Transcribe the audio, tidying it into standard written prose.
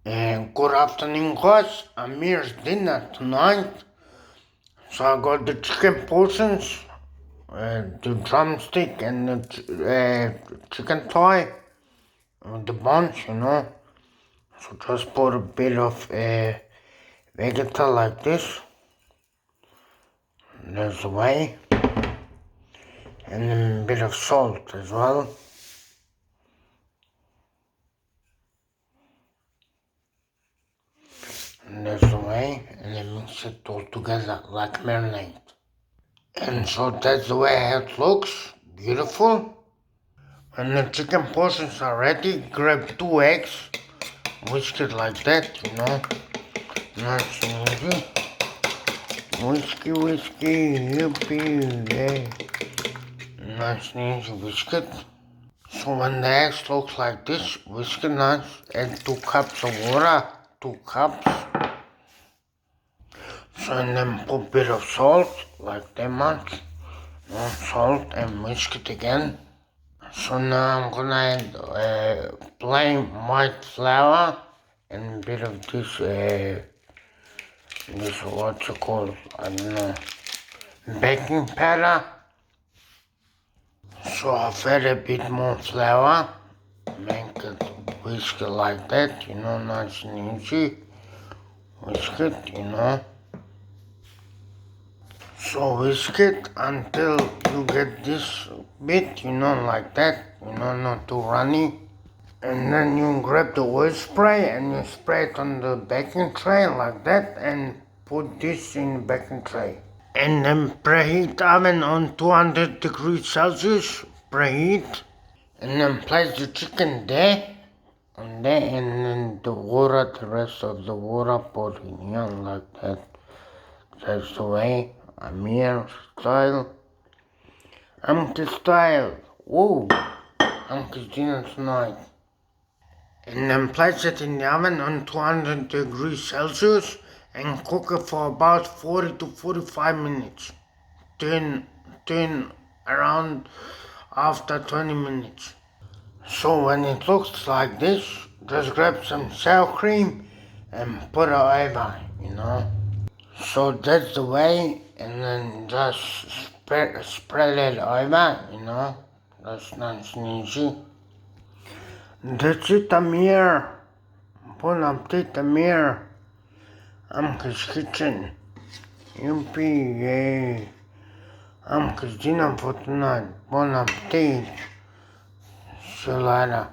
Good afternoon, guys. I'm here's dinner tonight. So I got the chicken portions, the drumstick, and the chicken thigh, with the buns. So just put a bit of vegeta like this. There's the way, and then a bit of salt as well. And there's the way, and then mix it all together like marinade. And so that's the way it looks. Beautiful. When the chicken portions are ready, grab 2 eggs, whisk it like that. Nice and easy. Whiskey, yippee, yeah. Nice and easy, whisk it. So when the eggs look like this, whisk it nice. Add 2 cups of water, 2 cups. So and then put a bit of salt, like that much. Salt and whisk it again. So now I'm gonna add plain white flour and a bit of this what's it called, I don't know, baking powder. So I've added a bit more flour, make it, whisk it like that, nice and easy. Whisk it. So whisk it until you get this bit, like that, not too runny. And then you grab the oil spray and you spray it on the baking tray like that and put this in the baking tray. And then preheat oven on 200 degrees Celsius, preheat. And then place the chicken there, and then the water, the rest of the water, put in here like that. That's the way, Amir style. Amke style. Whoa, Amke's dinner tonight. And then place it in the oven on 200 degrees Celsius and cook it for about 40 to 45 minutes. Turn around after 20 minutes. So when it looks like this, just grab some sour cream and put it over. So that's the way, and then just spread it over. That's nice and easy. That's it, Amir. Bon appetit, Amir. Amke's kitchen. Yippee, yay. Amke's dinner for tonight. Bon appetit. See you later.